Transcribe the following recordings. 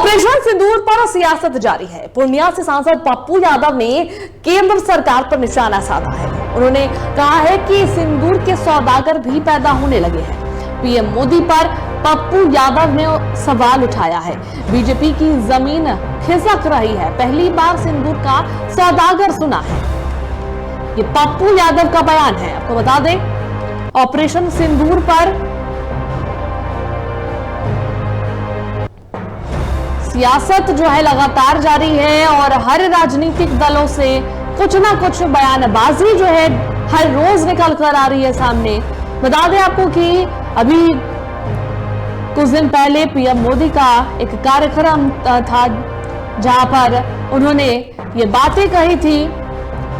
Operation सिंदूर पर सियासत जारी है। पूर्णिया से सांसद पप्पू यादव ने केंद्र सरकार पर निशाना साधा है। उन्होंने कहा है कि सिंदूर के सौदागर भी पैदा होने लगे हैं। पीएम मोदी पर पप्पू यादव ने सवाल उठाया है। बीजेपी की जमीन खिसक रही है, पहली बार सिंदूर का सौदागर सुना है। ये पप्पू यादव का बयान है। आपको बता दें, ऑपरेशन सिंदूर पर सियासत जो है लगातार जारी है और हर राजनीतिक दलों से कुछ ना कुछ बयानबाजी जो है हर रोज निकल कर आ रही है सामने। बता दें आपको कि अभी कुछ दिन पहले पीएम मोदी का एक कार्यक्रम था जहां पर उन्होंने ये बातें कही थी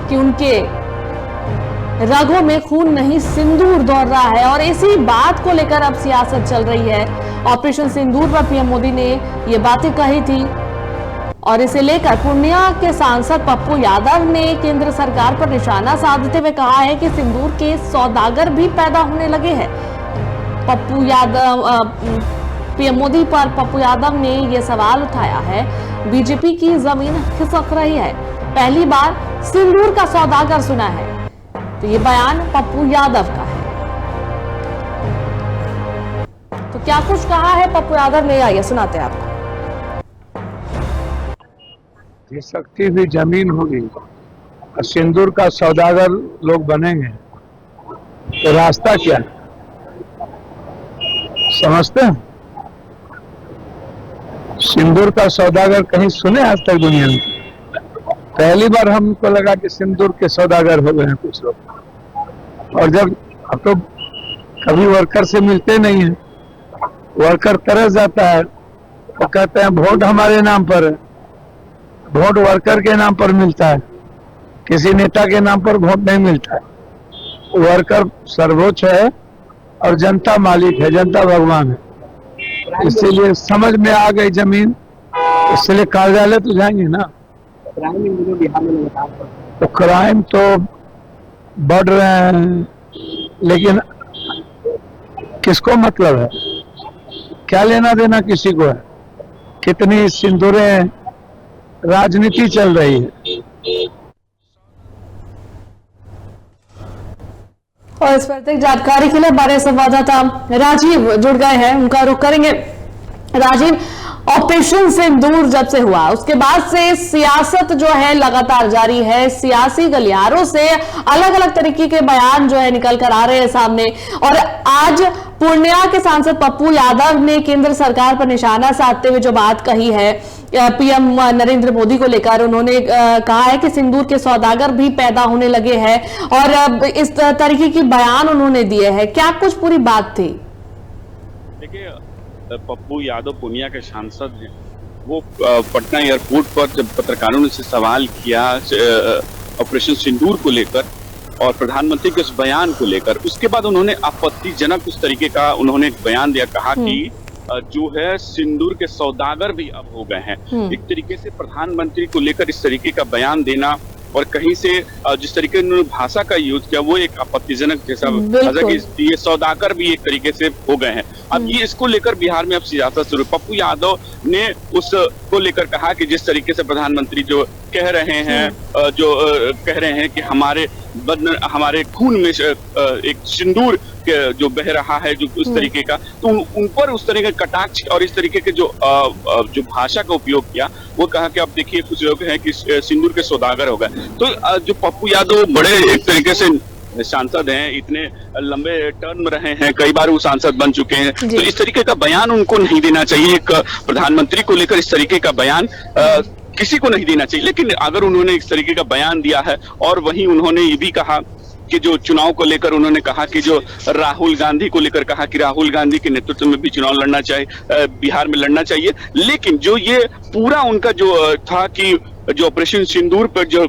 कि उनके रगों में खून नहीं सिंदूर दौड़ रहा है और इसी बात को लेकर अब सियासत चल रही है। ऑपरेशन सिंदूर पर पीएम मोदी ने ये बातें कही थी और इसे लेकर पूर्णिया के सांसद पप्पू यादव ने केंद्र सरकार पर निशाना साधते हुए कहा है कि सिंदूर के सौदागर भी पैदा होने लगे हैं। पप्पू यादव पीएम मोदी पर पप्पू यादव ने यह सवाल उठाया है, बीजेपी की जमीन खिसक रही है, पहली बार सिंदूर का सौदागर सुना है। तो ये बयान पप्पू यादव का है। तो क्या कुछ कहा है पप्पू यादव ने, आइए सुनाते हैं आपको। खिसकती हुई जमीन होगी और सिंदूर का सौदागर लोग बनेंगे तो रास्ता क्या है, समझते हैं? सिंदूर का सौदागर कहीं सुने आज तक दुनिया में? पहली बार हमको लगा कि सिंदूर के सौदागर हो गए हैं कुछ लोग। और जब अब तो कभी वर्कर से मिलते नहीं है, वर्कर तरस जाता है, वो कहते हैं वोट हमारे नाम पर है। वोट वर्कर के नाम पर मिलता है, किसी नेता के नाम पर वोट नहीं मिलता है। वर्कर सर्वोच्च है और जनता मालिक है, जनता भगवान है। इसीलिए समझ में आ गई जमीन, इसलिए कार्यालय तो जाएंगे ना। तो क्राइम तो बढ़ रहे हैं, लेकिन किसको मतलब है? क्या लेना देना किसी को है? कितनी सिंदूरें राजनीति चल रही है। और इस पर अधिक जानकारी के लिए हमारे संवाददाता राजीव जुड़ गए हैं, उनका रुख करेंगे। राजीव, ऑपरेशन सिंदूर जब से हुआ उसके बाद से सियासत जो है लगातार जारी है। सियासी गलियारों से अलग अलग तरीके के बयान जो है निकल कर आ रहे हैं सामने। और आज पूर्णिया के सांसद पप्पू यादव ने केंद्र सरकार पर निशाना साधते हुए जो बात कही है पीएम नरेंद्र मोदी को लेकर, उन्होंने कहा है कि सिंदूर के सौदागर भी पैदा होने लगे हैं और इस तरीके की बयान उन्होंने दिए हैं। क्या कुछ पूरी बात थी? देखिए, पप्पू यादव पूर्णिया के सांसद हैं। वो पटना एयरपोर्ट पर जब पत्रकारों ने से सवाल किया ऑपरेशन सिंदूर को लेकर और प्रधानमंत्री के उस बयान को लेकर, उसके बाद उन्होंने आपत्तिजनक उस तरीके का उन्होंने एक बयान दिया। कहा कि जो है सिंदूर के सौदागर भी अब हो गए हैं। एक तरीके से प्रधानमंत्री को लेकर इस तरीके का बयान देना और कहीं से जिस तरीके से उन्होंने भाषा का यूज किया वो एक आपत्तिजनक जैसा, कि ये सौदागर भी एक तरीके से हो गए हैं। अब ये इसको लेकर बिहार में अब सियासत शुरू। पप्पू यादव ने उसको लेकर कहा कि जिस तरीके से प्रधानमंत्री जो कह रहे हैं, कह रहे हैं कि हमारे खून में एक सिंदूर जो बह रहा है, जो उस तरीके का, तो उन पर उस तरीके का कटाक्ष और इस तरीके के जो भाषा का उपयोग किया, वो कहा कि अब देखिए कुछ लोग हैं कि सिंदूर के सौदागर हो गए। तो जो पप्पू यादव बड़े एक तरीके से सांसद हैं, इतने लंबे टर्म रहे हैं, कई बार वो सांसद बन चुके हैं, तो इस तरीके का बयान उनको नहीं देना चाहिए। एक प्रधानमंत्री को लेकर इस तरीके का बयान किसी को नहीं देना चाहिए। लेकिन अगर उन्होंने इस तरीके का बयान दिया है और वहीं उन्होंने ये भी कहा कि जो चुनाव को लेकर उन्होंने कहा कि जो राहुल गांधी को लेकर कहा कि राहुल गांधी के नेतृत्व में भी चुनाव लड़ना चाहिए, बिहार में लड़ना चाहिए। लेकिन जो ये पूरा उनका जो था कि जो ऑपरेशन सिंदूर पर जो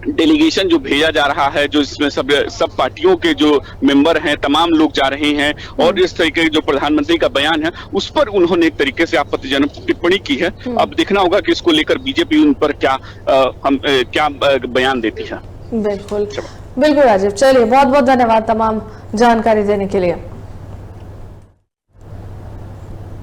डेलीगेशन जो भेजा जा रहा है, जो इसमें सब पार्टियों के जो मेंबर हैं, तमाम लोग जा रहे हैं और इस तरीके जो प्रधानमंत्री का बयान है उस पर उन्होंने एक तरीके से आपत्तिजनक टिप्पणी की है। अब देखना होगा कि इसको लेकर बीजेपी उन पर क्या बयान देती है। बिल्कुल बिल्कुल राजीव, चलिए बहुत बहुत धन्यवाद तमाम जानकारी देने के लिए।